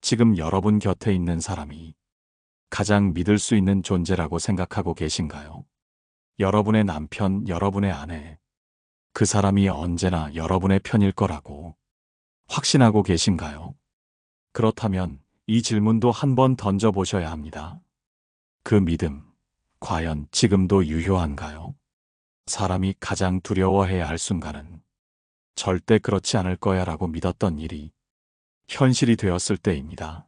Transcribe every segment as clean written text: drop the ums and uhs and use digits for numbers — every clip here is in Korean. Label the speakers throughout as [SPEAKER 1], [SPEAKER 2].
[SPEAKER 1] 지금 여러분 곁에 있는 사람이 가장 믿을 수 있는 존재라고 생각하고 계신가요? 여러분의 남편, 여러분의 아내, 그 사람이 언제나 여러분의 편일 거라고 확신하고 계신가요? 그렇다면 이 질문도 한번 던져보셔야 합니다. 그 믿음, 과연 지금도 유효한가요? 사람이 가장 두려워해야 할 순간은 절대 그렇지 않을 거야 라고 믿었던 일이 현실이 되었을 때입니다.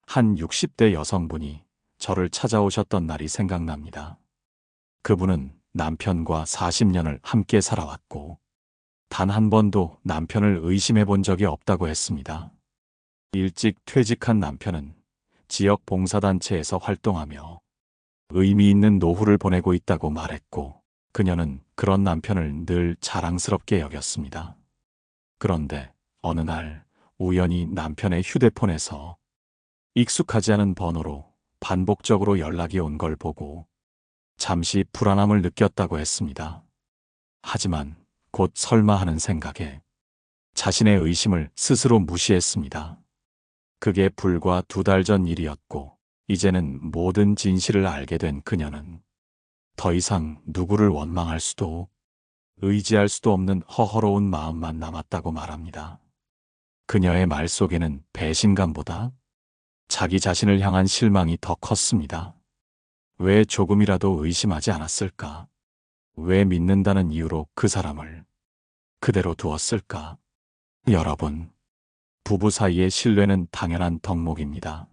[SPEAKER 1] 한 60대 여성분이 저를 찾아오셨던 날이 생각납니다. 그분은 남편과 40년을 함께 살아왔고 단 한 번도 남편을 의심해 본 적이 없다고 했습니다. 일찍 퇴직한 남편은 지역 봉사단체에서 활동하며 의미 있는 노후를 보내고 있다고 말했고 그녀는 그런 남편을 늘 자랑스럽게 여겼습니다. 그런데 어느 날 우연히 남편의 휴대폰에서 익숙하지 않은 번호로 반복적으로 연락이 온 걸 보고 잠시 불안함을 느꼈다고 했습니다. 하지만 곧 설마 하는 생각에 자신의 의심을 스스로 무시했습니다. 그게 불과 2달 전 일이었고 이제는 모든 진실을 알게 된 그녀는 더 이상 누구를 원망할 수도 의지할 수도 없는 허허로운 마음만 남았다고 말합니다. 그녀의 말 속에는 배신감보다 자기 자신을 향한 실망이 더 컸습니다. 왜 조금이라도 의심하지 않았을까? 왜 믿는다는 이유로 그 사람을 그대로 두었을까? 여러분, 부부 사이의 신뢰는 당연한 덕목입니다.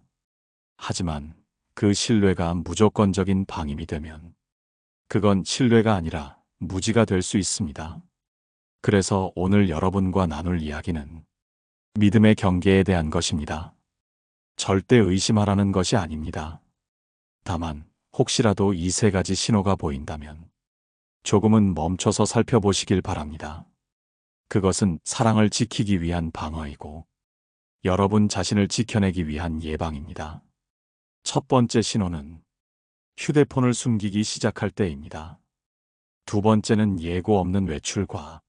[SPEAKER 1] 하지만 그 신뢰가 무조건적인 방임이 되면 그건 신뢰가 아니라 무지가 될 수 있습니다. 그래서 오늘 여러분과 나눌 이야기는 믿음의 경계에 대한 것입니다. 절대 의심하라는 것이 아닙니다. 다만 혹시라도 이 3가지 신호가 보인다면 조금은 멈춰서 살펴보시길 바랍니다. 그것은 사랑을 지키기 위한 방어이고 여러분 자신을 지켜내기 위한 예방입니다. 첫 번째 신호는 휴대폰을 숨기기 시작할 때입니다. 2번째는 예고 없는 외출과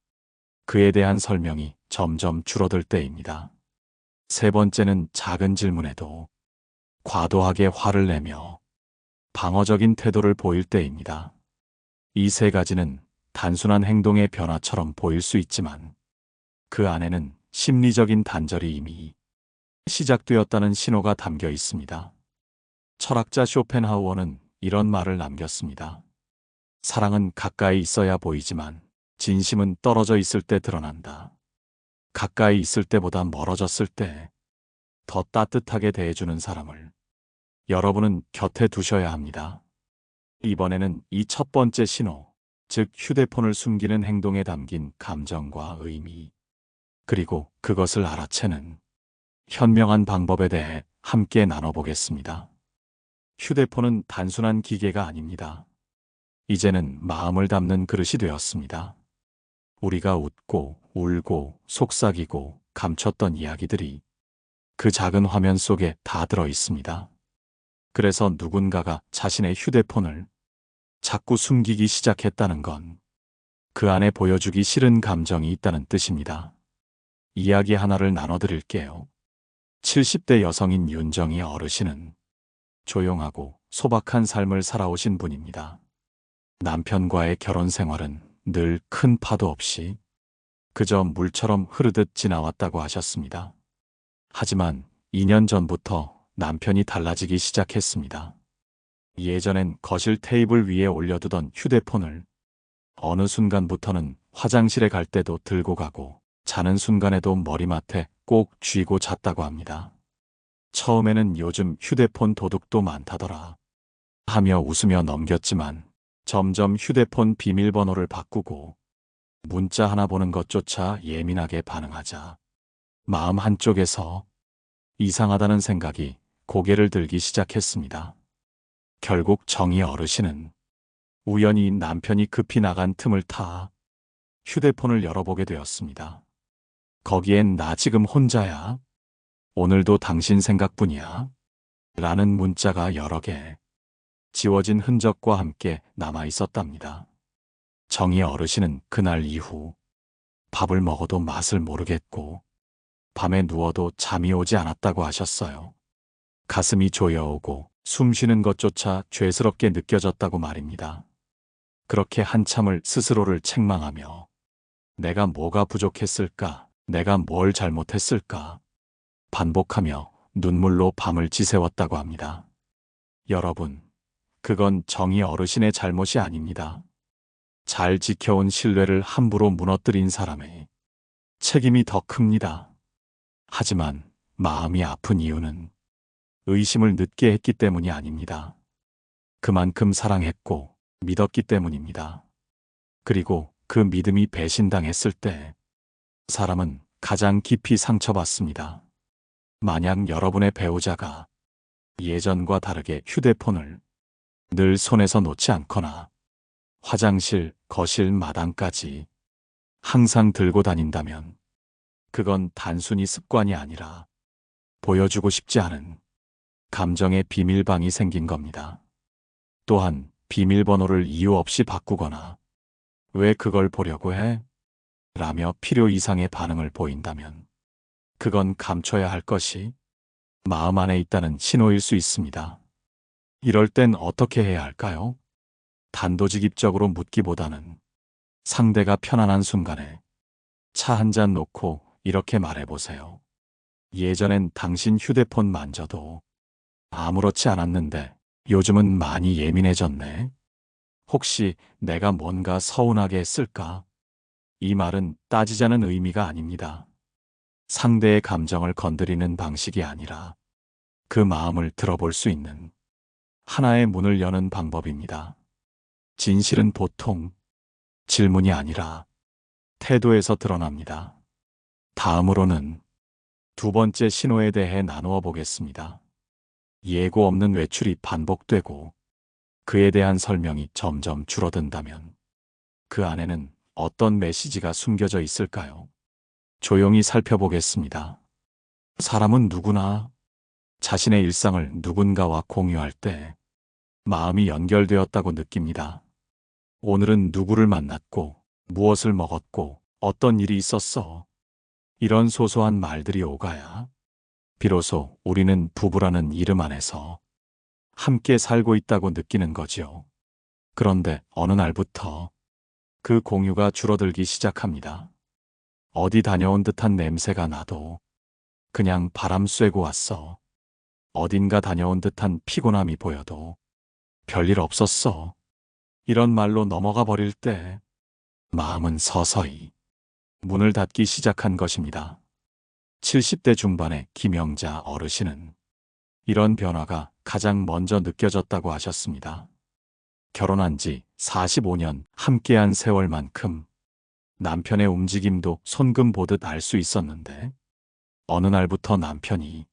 [SPEAKER 1] 그에 대한 설명이 점점 줄어들 때입니다. 3번째는 작은 질문에도 과도하게 화를 내며 방어적인 태도를 보일 때입니다. 이 3가지는 단순한 행동의 변화처럼 보일 수 있지만 그 안에는 심리적인 단절이 이미 시작되었다는 신호가 담겨 있습니다. 철학자 쇼펜하우어는 이런 말을 남겼습니다. 사랑은 가까이 있어야 보이지만 진심은 떨어져 있을 때 드러난다. 가까이 있을 때보다 멀어졌을 때 더 따뜻하게 대해주는 사람을 여러분은 곁에 두셔야 합니다. 이번에는 이 첫 번째 신호, 즉 휴대폰을 숨기는 행동에 담긴 감정과 의미, 그리고 그것을 알아채는 현명한 방법에 대해 함께 나눠보겠습니다. 휴대폰은 단순한 기계가 아닙니다. 이제는 마음을 담는 그릇이 되었습니다. 우리가 웃고 울고 속삭이고 감췄던 이야기들이 그 작은 화면 속에 다 들어 있습니다. 그래서 누군가가 자신의 휴대폰을 자꾸 숨기기 시작했다는 건 그 안에 보여주기 싫은 감정이 있다는 뜻입니다. 이야기 하나를 나눠드릴게요. 70대 여성인 윤정희 어르신은 조용하고 소박한 삶을 살아오신 분입니다. 남편과의 결혼 생활은 늘 큰 파도 없이 그저 물처럼 흐르듯 지나왔다고 하셨습니다. 하지만 2년 전부터 남편이 달라지기 시작했습니다. 예전엔 거실 테이블 위에 올려두던 휴대폰을 어느 순간부터는 화장실에 갈 때도 들고 가고 자는 순간에도 머리맡에 꼭 쥐고 잤다고 합니다. 처음에는 요즘 휴대폰 도둑도 많다더라 하며 웃으며 넘겼지만 점점 휴대폰 비밀번호를 바꾸고 문자 하나 보는 것조차 예민하게 반응하자 마음 한쪽에서 이상하다는 생각이 고개를 들기 시작했습니다. 결국 정희 어르신은 우연히 남편이 급히 나간 틈을 타 휴대폰을 열어보게 되었습니다. 거기엔 "나 지금 혼자야. 오늘도 당신 생각뿐이야." 라는 문자가 여러 개 지워진 흔적과 함께 남아 있었답니다. 정희 어르신은 그날 이후 밥을 먹어도 맛을 모르겠고 밤에 누워도 잠이 오지 않았다고 하셨어요. 가슴이 조여오고 숨 쉬는 것조차 죄스럽게 느껴졌다고 말입니다. 그렇게 한참을 스스로를 책망하며 내가 뭐가 부족했을까? 내가 뭘 잘못했을까? 반복하며 눈물로 밤을 지새웠다고 합니다. 여러분, 그건 정의 어르신의 잘못이 아닙니다. 잘 지켜온 신뢰를 함부로 무너뜨린 사람의 책임이 더 큽니다. 하지만 마음이 아픈 이유는 의심을 늦게 했기 때문이 아닙니다. 그만큼 사랑했고 믿었기 때문입니다. 그리고 그 믿음이 배신당했을 때 사람은 가장 깊이 상처받습니다. 만약 여러분의 배우자가 예전과 다르게 휴대폰을 늘 손에서 놓지 않거나 화장실, 거실, 마당까지 항상 들고 다닌다면 그건 단순히 습관이 아니라 보여주고 싶지 않은 감정의 비밀방이 생긴 겁니다. 또한 비밀번호를 이유 없이 바꾸거나 왜 그걸 보려고 해? 라며 필요 이상의 반응을 보인다면 그건 감춰야 할 것이 마음 안에 있다는 신호일 수 있습니다. 이럴 땐 어떻게 해야 할까요? 단도직입적으로 묻기보다는 상대가 편안한 순간에 차 한 잔 놓고 이렇게 말해보세요. 예전엔 당신 휴대폰 만져도 아무렇지 않았는데 요즘은 많이 예민해졌네. 혹시 내가 뭔가 서운하게 했을까? 이 말은 따지자는 의미가 아닙니다. 상대의 감정을 건드리는 방식이 아니라 그 마음을 들어볼 수 있는 하나의 문을 여는 방법입니다. 진실은 보통 질문이 아니라 태도에서 드러납니다. 다음으로는 두 번째 신호에 대해 나누어 보겠습니다. 예고 없는 외출이 반복되고 그에 대한 설명이 점점 줄어든다면 그 안에는 어떤 메시지가 숨겨져 있을까요? 조용히 살펴보겠습니다. 사람은 누구나 자신의 일상을 누군가와 공유할 때 마음이 연결되었다고 느낍니다. 오늘은 누구를 만났고 무엇을 먹었고 어떤 일이 있었어. 이런 소소한 말들이 오가야 비로소 우리는 부부라는 이름 안에서 함께 살고 있다고 느끼는 거지요. 그런데 어느 날부터 그 공유가 줄어들기 시작합니다. 어디 다녀온 듯한 냄새가 나도 그냥 바람 쐬고 왔어. 어딘가 다녀온 듯한 피곤함이 보여도 별일 없었어. 이런 말로 넘어가 버릴 때 마음은 서서히 문을 닫기 시작한 것입니다. 70대 중반의 김영자 어르신은 이런 변화가 가장 먼저 느껴졌다고 하셨습니다. 결혼한 지 45년 함께한 세월만큼 남편의 움직임도 손금 보듯 알 수 있었는데 어느 날부터 남편이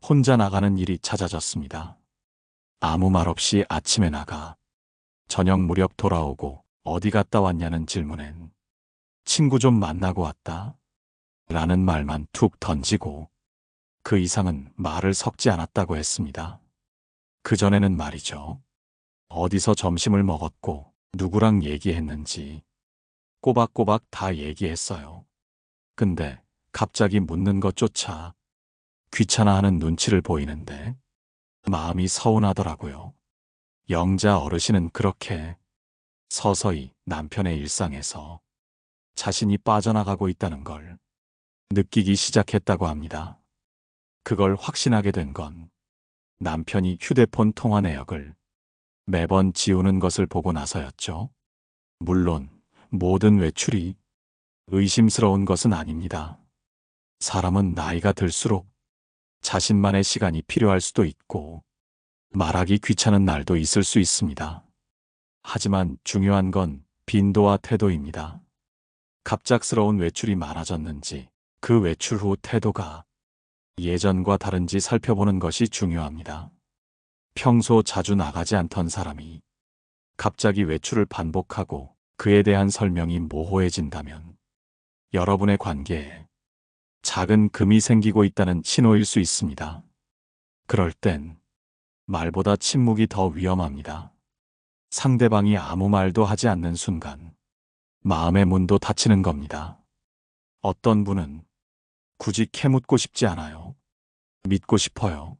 [SPEAKER 1] 혼자 나가는 일이 잦아졌습니다. 아무 말 없이 아침에 나가 저녁 무렵 돌아오고 어디 갔다 왔냐는 질문엔 친구 좀 만나고 왔다 라는 말만 툭 던지고 그 이상은 말을 섞지 않았다고 했습니다. 그전에는 말이죠. 어디서 점심을 먹었고 누구랑 얘기했는지 꼬박꼬박 다 얘기했어요. 근데 갑자기 묻는 것조차 귀찮아하는 눈치를 보이는데 마음이 서운하더라고요. 영자 어르신은 그렇게 서서히 남편의 일상에서 자신이 빠져나가고 있다는 걸 느끼기 시작했다고 합니다. 그걸 확신하게 된 건 남편이 휴대폰 통화 내역을 매번 지우는 것을 보고 나서였죠. 물론 모든 외출이 의심스러운 것은 아닙니다. 사람은 나이가 들수록 자신만의 시간이 필요할 수도 있고 말하기 귀찮은 날도 있을 수 있습니다. 하지만 중요한 건 빈도와 태도입니다. 갑작스러운 외출이 많아졌는지 그 외출 후 태도가 예전과 다른지 살펴보는 것이 중요합니다. 평소 자주 나가지 않던 사람이 갑자기 외출을 반복하고 그에 대한 설명이 모호해진다면 여러분의 관계에 작은 금이 생기고 있다는 신호일 수 있습니다. 그럴 땐 말보다 침묵이 더 위험합니다. 상대방이 아무 말도 하지 않는 순간 마음의 문도 닫히는 겁니다. 어떤 분은 굳이 캐묻고 싶지 않아요. 믿고 싶어요.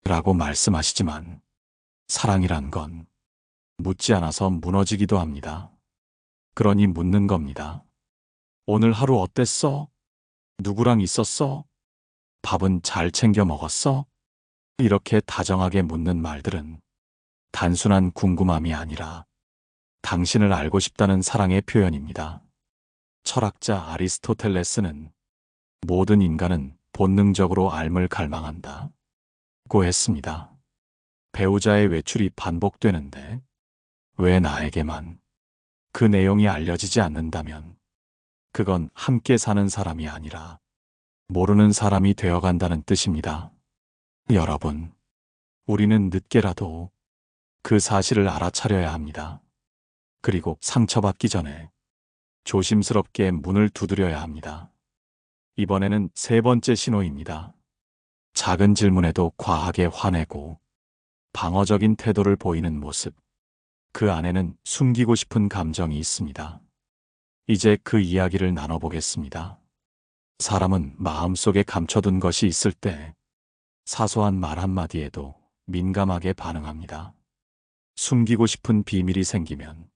[SPEAKER 1] 라고 말씀하시지만 사랑이란 건 묻지 않아서 무너지기도 합니다. 그러니 묻는 겁니다. 오늘 하루 어땠어? 누구랑 있었어? 밥은 잘 챙겨 먹었어? 이렇게 다정하게 묻는 말들은 단순한 궁금함이 아니라 당신을 알고 싶다는 사랑의 표현입니다. 철학자 아리스토텔레스는 모든 인간은 본능적으로 삶을 갈망한다 고 했습니다. 배우자의 외출이 반복되는데 왜 나에게만 그 내용이 알려지지 않는다면 그건 함께 사는 사람이 아니라 모르는 사람이 되어간다는 뜻입니다. 여러분, 우리는 늦게라도 그 사실을 알아차려야 합니다. 그리고 상처받기 전에 조심스럽게 문을 두드려야 합니다. 이번에는 세 번째 신호입니다. 작은 질문에도 과하게 화내고 방어적인 태도를 보이는 모습. 그 안에는 숨기고 싶은 감정이 있습니다. 이제 그 이야기를 나눠보겠습니다. 사람은 마음속에 감춰둔 것이 있을 때 사소한 말 한마디에도 민감하게 반응합니다. 숨기고 싶은 비밀이 생기면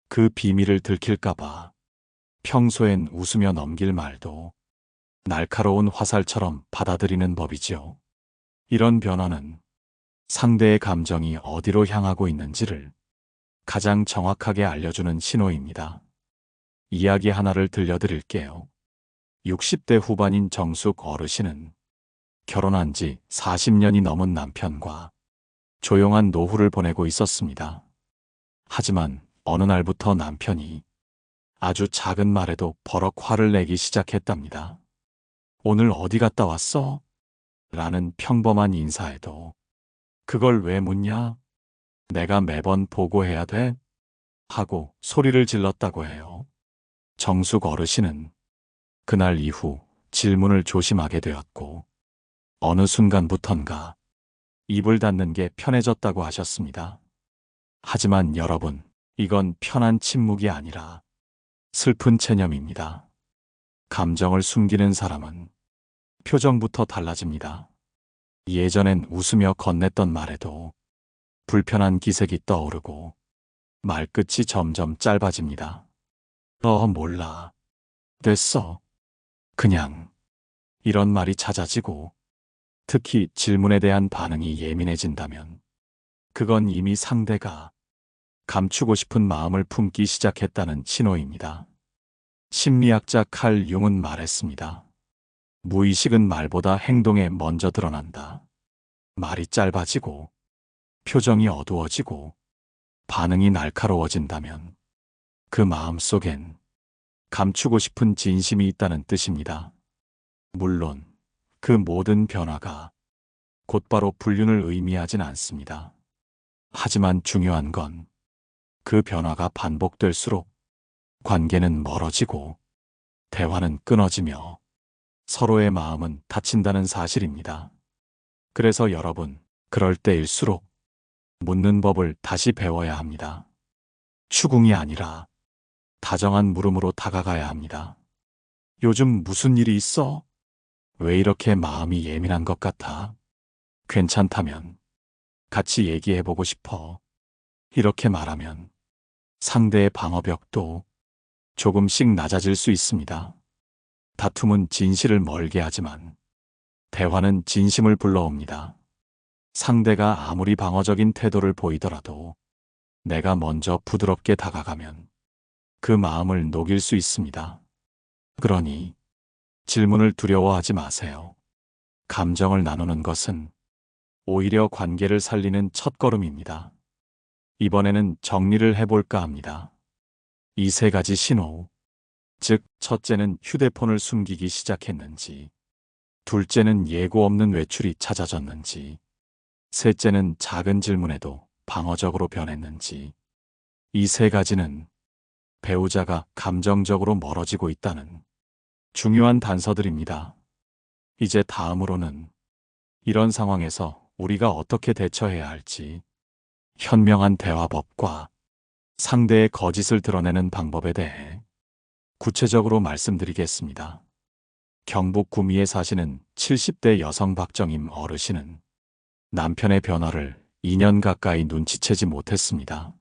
[SPEAKER 1] 그 비밀을 들킬까봐 평소엔 웃으며 넘길 말도 날카로운 화살처럼 받아들이는 법이지요. 이런 변화는 상대의 감정이 어디로 향하고 있는지를 가장 정확하게 알려주는 신호입니다. 이야기 하나를 들려드릴게요. 60대 후반인 정숙 어르신은 결혼한 지 40년이 넘은 남편과 조용한 노후를 보내고 있었습니다. 하지만 어느 날부터 남편이 아주 작은 말에도 버럭 화를 내기 시작했답니다. 오늘 어디 갔다 왔어? 라는 평범한 인사에도 그걸 왜 묻냐? 내가 매번 보고해야 돼? 하고 소리를 질렀다고 해요. 정숙 어르신은 그날 이후 질문을 조심하게 되었고 어느 순간부턴가 입을 닫는 게 편해졌다고 하셨습니다. 하지만 여러분, 이건 편한 침묵이 아니라 슬픈 체념입니다. 감정을 숨기는 사람은 표정부터 달라집니다. 예전엔 웃으며 건넸던 말에도 불편한 기색이 떠오르고 말끝이 점점 짧아집니다. 몰라. 됐어. 그냥. 이런 말이 잦아지고 특히 질문에 대한 반응이 예민해진다면 그건 이미 상대가 감추고 싶은 마음을 품기 시작했다는 신호입니다. 심리학자 칼 융은 말했습니다. 무의식은 말보다 행동에 먼저 드러난다. 말이 짧아지고 표정이 어두워지고 반응이 날카로워진다면 그 마음 속엔 감추고 싶은 진심이 있다는 뜻입니다. 물론 그 모든 변화가 곧바로 불륜을 의미하진 않습니다. 하지만 중요한 건 그 변화가 반복될수록 관계는 멀어지고 대화는 끊어지며 서로의 마음은 다친다는 사실입니다. 그래서 여러분, 그럴 때일수록 묻는 법을 다시 배워야 합니다. 추궁이 아니라 다정한 물음으로 다가가야 합니다. 요즘 무슨 일이 있어? 왜 이렇게 마음이 예민한 것 같아? 괜찮다면 같이 얘기해보고 싶어. 이렇게 말하면 상대의 방어벽도 조금씩 낮아질 수 있습니다. 다툼은 진실을 멀게 하지만 대화는 진심을 불러옵니다. 상대가 아무리 방어적인 태도를 보이더라도 내가 먼저 부드럽게 다가가면 그 마음을 녹일 수 있습니다. 그러니 질문을 두려워하지 마세요. 감정을 나누는 것은 오히려 관계를 살리는 첫걸음입니다. 이번에는 정리를 해볼까 합니다. 이 세 가지 신호, 즉 첫째는 휴대폰을 숨기기 시작했는지, 둘째는 예고 없는 외출이 잦아졌는지, 셋째는 작은 질문에도 방어적으로 변했는지, 이 세 가지는 배우자가 감정적으로 멀어지고 있다는 중요한 단서들입니다. 이제 다음으로는 이런 상황에서 우리가 어떻게 대처해야 할지, 현명한 대화법과 상대의 거짓을 드러내는 방법에 대해 구체적으로 말씀드리겠습니다. 경북 구미에 사시는 70대 여성 박정임 어르신은 남편의 변화를 2년 가까이 눈치채지 못했습니다.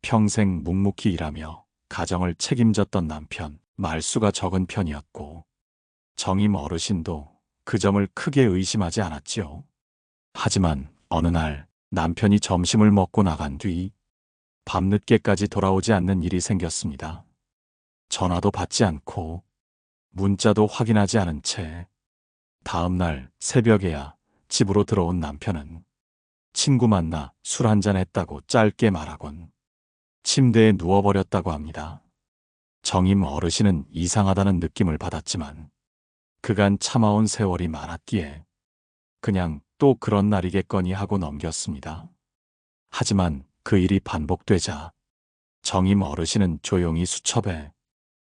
[SPEAKER 1] 평생 묵묵히 일하며 가정을 책임졌던 남편, 말수가 적은 편이었고 정임 어르신도 그 점을 크게 의심하지 않았지요. 하지만 어느 날 남편이 점심을 먹고 나간 뒤 밤늦게까지 돌아오지 않는 일이 생겼습니다. 전화도 받지 않고 문자도 확인하지 않은 채 다음 날 새벽에야 집으로 들어온 남편은 친구 만나 술 한잔 했다고 짧게 말하곤 침대에 누워버렸다고 합니다. 정임 어르신은 이상하다는 느낌을 받았지만 그간 참아온 세월이 많았기에 그냥 또 그런 날이겠거니 하고 넘겼습니다. 하지만 그 일이 반복되자 정임 어르신은 조용히 수첩에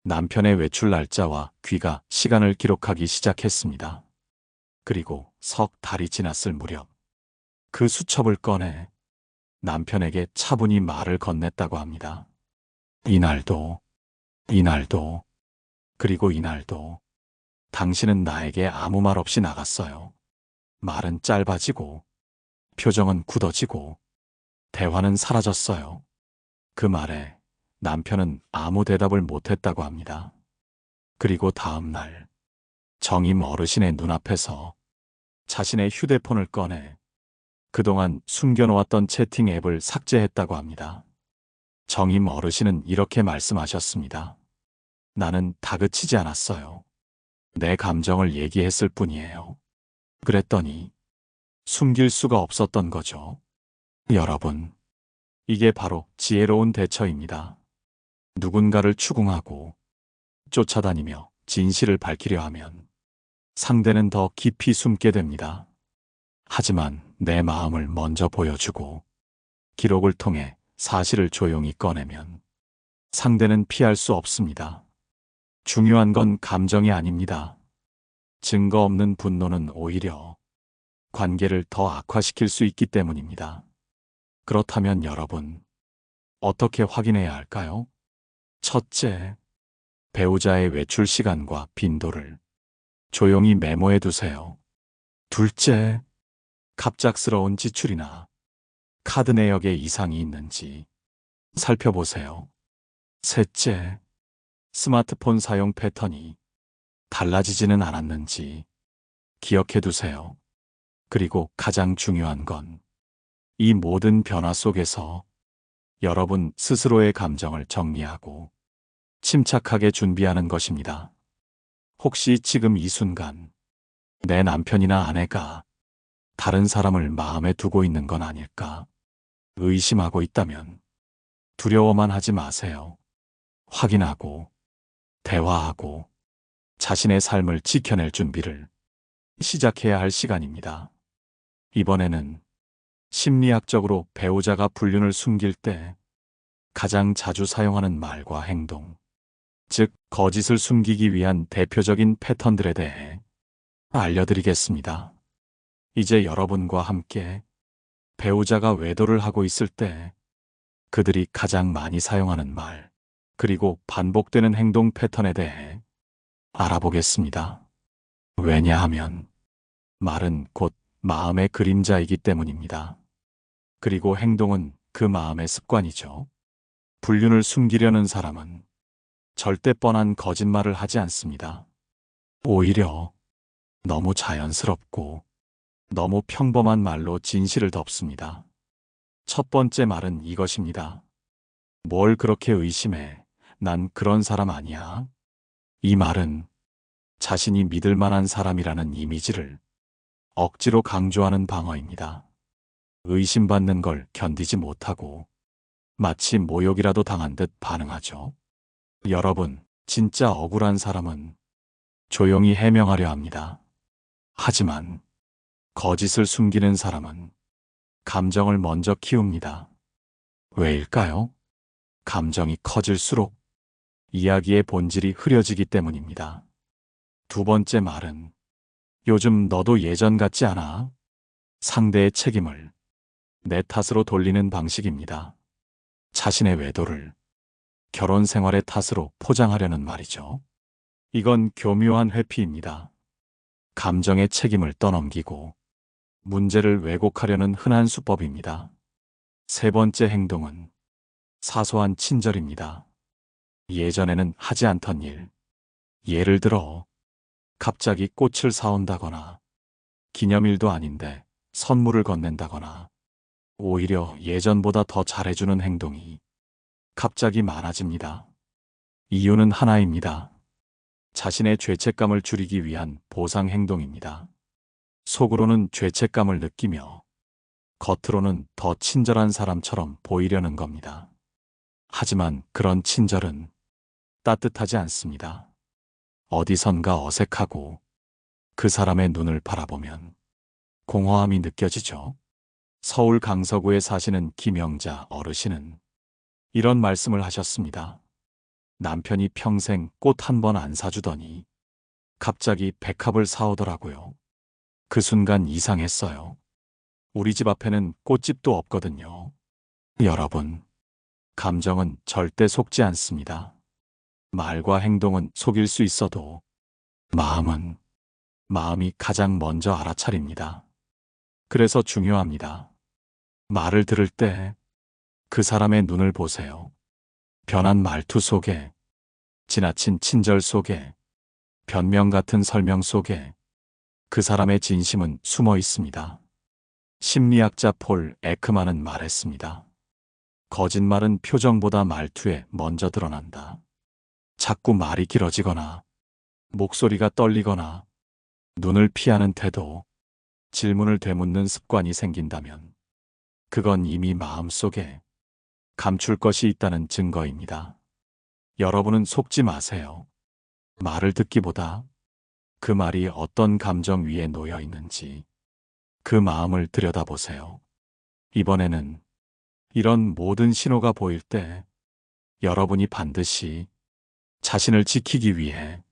[SPEAKER 1] 남편의 외출 날짜와 귀가 시간을 기록하기 시작했습니다. 그리고 석 달이 지났을 무렵 그 수첩을 꺼내 남편에게 차분히 말을 건넸다고 합니다. 이날도, 그리고 이날도 당신은 나에게 아무 말 없이 나갔어요. 말은 짧아지고 표정은 굳어지고 대화는 사라졌어요. 그 말에 남편은 아무 대답을 못했다고 합니다. 그리고 다음 날 정임 어르신의 눈앞에서 자신의 휴대폰을 꺼내 그동안 숨겨놓았던 채팅 앱을 삭제했다고 합니다. 정임 어르신은 이렇게 말씀하셨습니다. 나는 다그치지 않았어요. 내 감정을 얘기했을 뿐이에요. 그랬더니 숨길 수가 없었던 거죠. 여러분, 이게 바로 지혜로운 대처입니다. 누군가를 추궁하고 쫓아다니며 진실을 밝히려 하면 상대는 더 깊이 숨게 됩니다. 하지만 내 마음을 먼저 보여주고 기록을 통해 사실을 조용히 꺼내면 상대는 피할 수 없습니다. 중요한 건 감정이 아닙니다. 증거 없는 분노는 오히려 관계를 더 악화시킬 수 있기 때문입니다. 그렇다면 여러분, 어떻게 확인해야 할까요? 첫째, 배우자의 외출 시간과 빈도를 조용히 메모해 두세요. 둘째, 갑작스러운 지출이나 카드 내역에 이상이 있는지 살펴보세요. 셋째, 스마트폰 사용 패턴이 달라지지는 않았는지 기억해 두세요. 그리고 가장 중요한 건 이 모든 변화 속에서 여러분 스스로의 감정을 정리하고 침착하게 준비하는 것입니다. 혹시 지금 이 순간 내 남편이나 아내가 다른 사람을 마음에 두고 있는 건 아닐까 의심하고 있다면 두려워만 하지 마세요. 확인하고 대화하고 자신의 삶을 지켜낼 준비를 시작해야 할 시간입니다. 이번에는 심리학적으로 배우자가 불륜을 숨길 때 가장 자주 사용하는 말과 행동, 즉 거짓을 숨기기 위한 대표적인 패턴들에 대해 알려드리겠습니다. 이제 여러분과 함께 배우자가 외도를 하고 있을 때 그들이 가장 많이 사용하는 말, 그리고 반복되는 행동 패턴에 대해 알아보겠습니다. 왜냐하면 말은 곧 마음의 그림자이기 때문입니다. 그리고 행동은 그 마음의 습관이죠. 불륜을 숨기려는 사람은 절대 뻔한 거짓말을 하지 않습니다. 오히려 너무 자연스럽고 너무 평범한 말로 진실을 덮습니다. 첫 번째 말은 이것입니다. 뭘 그렇게 의심해? 난 그런 사람 아니야. 이 말은 자신이 믿을 만한 사람이라는 이미지를 억지로 강조하는 방어입니다. 의심받는 걸 견디지 못하고 마치 모욕이라도 당한 듯 반응하죠. 여러분, 진짜 억울한 사람은 조용히 해명하려 합니다. 하지만 거짓을 숨기는 사람은 감정을 먼저 키웁니다. 왜일까요? 감정이 커질수록 이야기의 본질이 흐려지기 때문입니다. 두 번째 말은 요즘 너도 예전 같지 않아? 상대의 책임을 내 탓으로 돌리는 방식입니다. 자신의 외도를 결혼 생활의 탓으로 포장하려는 말이죠. 이건 교묘한 회피입니다. 감정의 책임을 떠넘기고 문제를 왜곡하려는 흔한 수법입니다. 세 번째 행동은 사소한 친절입니다. 예전에는 하지 않던 일. 예를 들어 갑자기 꽃을 사온다거나 기념일도 아닌데 선물을 건넨다거나 오히려 예전보다 더 잘해주는 행동이 갑자기 많아집니다. 이유는 하나입니다. 자신의 죄책감을 줄이기 위한 보상 행동입니다. 속으로는 죄책감을 느끼며 겉으로는 더 친절한 사람처럼 보이려는 겁니다. 하지만 그런 친절은 따뜻하지 않습니다. 어디선가 어색하고 그 사람의 눈을 바라보면 공허함이 느껴지죠. 서울 강서구에 사시는 김영자 어르신은 이런 말씀을 하셨습니다. 남편이 평생 꽃 한 번 안 사주더니 갑자기 백합을 사오더라고요. 그 순간 이상했어요. 우리 집 앞에는 꽃집도 없거든요. 여러분, 감정은 절대 속지 않습니다. 말과 행동은 속일 수 있어도 마음이 가장 먼저 알아차립니다. 그래서 중요합니다. 말을 들을 때 그 사람의 눈을 보세요. 변한 말투 속에, 지나친 친절 속에, 변명 같은 설명 속에 그 사람의 진심은 숨어 있습니다. 심리학자 폴 에크만은 말했습니다. 거짓말은 표정보다 말투에 먼저 드러난다. 자꾸 말이 길어지거나 목소리가 떨리거나 눈을 피하는 태도, 질문을 되묻는 습관이 생긴다면 그건 이미 마음속에 감출 것이 있다는 증거입니다. 여러분은 속지 마세요. 말을 듣기보다 그 말이 어떤 감정 위에 놓여 있는지 그 마음을 들여다보세요. 이번에는 이런 모든 신호가 보일 때 여러분이 반드시 자신을 지키기 위해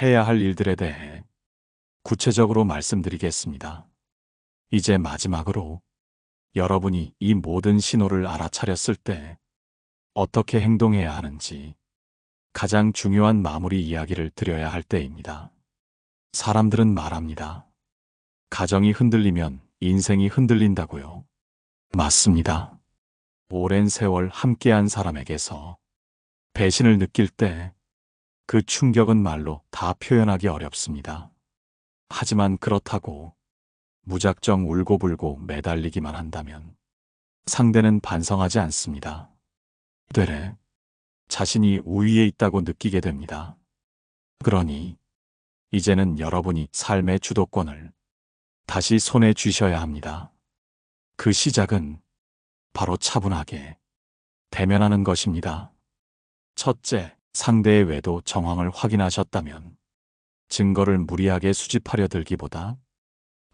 [SPEAKER 1] 해야 할 일들에 대해 구체적으로 말씀드리겠습니다. 이제 마지막으로 여러분이 이 모든 신호를 알아차렸을 때 어떻게 행동해야 하는지 가장 중요한 마무리 이야기를 드려야 할 때입니다. 사람들은 말합니다. 가정이 흔들리면 인생이 흔들린다고요. 맞습니다. 오랜 세월 함께한 사람에게서 배신을 느낄 때 그 충격은 말로 다 표현하기 어렵습니다. 하지만 그렇다고 무작정 울고불고 매달리기만 한다면 상대는 반성하지 않습니다. 되레 자신이 우위에 있다고 느끼게 됩니다. 그러니 이제는 여러분이 삶의 주도권을 다시 손에 쥐셔야 합니다. 그 시작은 바로 차분하게 대면하는 것입니다. 첫째, 상대의 외도 정황을 확인하셨다면 증거를 무리하게 수집하려 들기보다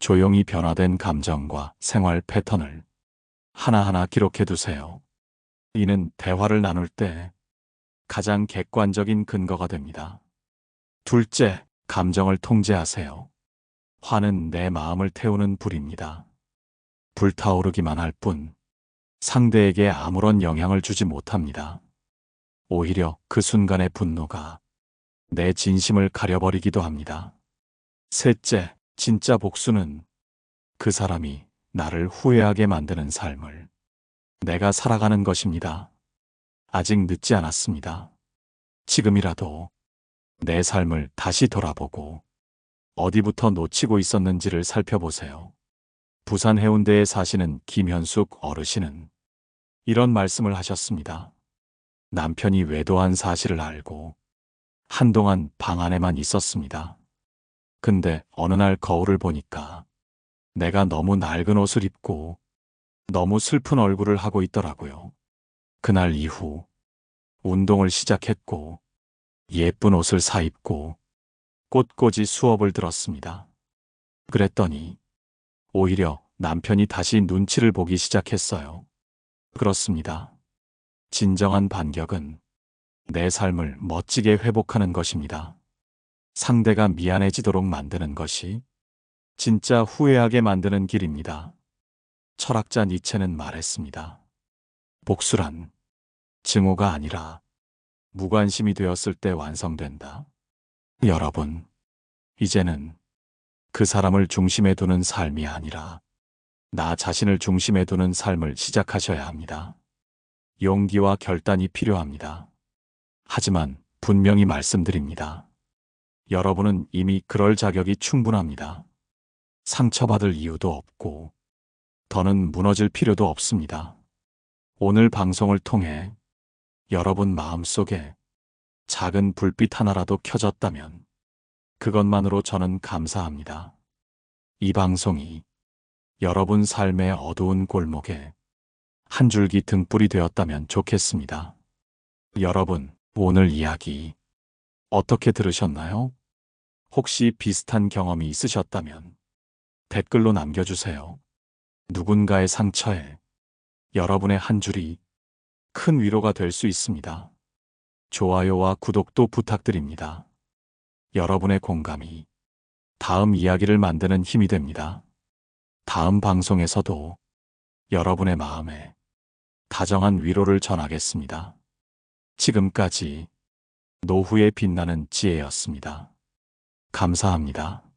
[SPEAKER 1] 조용히 변화된 감정과 생활 패턴을 하나하나 기록해 두세요. 이는 대화를 나눌 때 가장 객관적인 근거가 됩니다. 둘째, 감정을 통제하세요. 화는 내 마음을 태우는 불입니다. 불타오르기만 할 뿐 상대에게 아무런 영향을 주지 못합니다. 오히려 그 순간의 분노가 내 진심을 가려버리기도 합니다. 셋째, 진짜 복수는 그 사람이 나를 후회하게 만드는 삶을 내가 살아가는 것입니다. 아직 늦지 않았습니다. 지금이라도 내 삶을 다시 돌아보고 어디부터 놓치고 있었는지를 살펴보세요. 부산 해운대에 사시는 김현숙 어르신은 이런 말씀을 하셨습니다. 남편이 외도한 사실을 알고 한동안 방 안에만 있었습니다. 근데 어느 날 거울을 보니까 내가 너무 낡은 옷을 입고 너무 슬픈 얼굴을 하고 있더라고요. 그날 이후 운동을 시작했고 예쁜 옷을 사입고 꽃꽂이 수업을 들었습니다. 그랬더니 오히려 남편이 다시 눈치를 보기 시작했어요. 그렇습니다. 진정한 반격은 내 삶을 멋지게 회복하는 것입니다. 상대가 미안해지도록 만드는 것이 진짜 후회하게 만드는 길입니다. 철학자 니체는 말했습니다. 복수란 증오가 아니라 무관심이 되었을 때 완성된다. 여러분, 이제는 그 사람을 중심에 두는 삶이 아니라 나 자신을 중심에 두는 삶을 시작하셔야 합니다. 용기와 결단이 필요합니다. 하지만 분명히 말씀드립니다. 여러분은 이미 그럴 자격이 충분합니다. 상처받을 이유도 없고 더는 무너질 필요도 없습니다. 오늘 방송을 통해 여러분 마음속에 작은 불빛 하나라도 켜졌다면 그것만으로 저는 감사합니다. 이 방송이 여러분 삶의 어두운 골목에 한 줄기 등불이 되었다면 좋겠습니다. 여러분, 오늘 이야기 어떻게 들으셨나요? 혹시 비슷한 경험이 있으셨다면 댓글로 남겨주세요. 누군가의 상처에 여러분의 한 줄이 큰 위로가 될 수 있습니다. 좋아요와 구독도 부탁드립니다. 여러분의 공감이 다음 이야기를 만드는 힘이 됩니다. 다음 방송에서도 여러분의 마음에 다정한 위로를 전하겠습니다. 지금까지 노후의 빛나는 지혜였습니다. 감사합니다.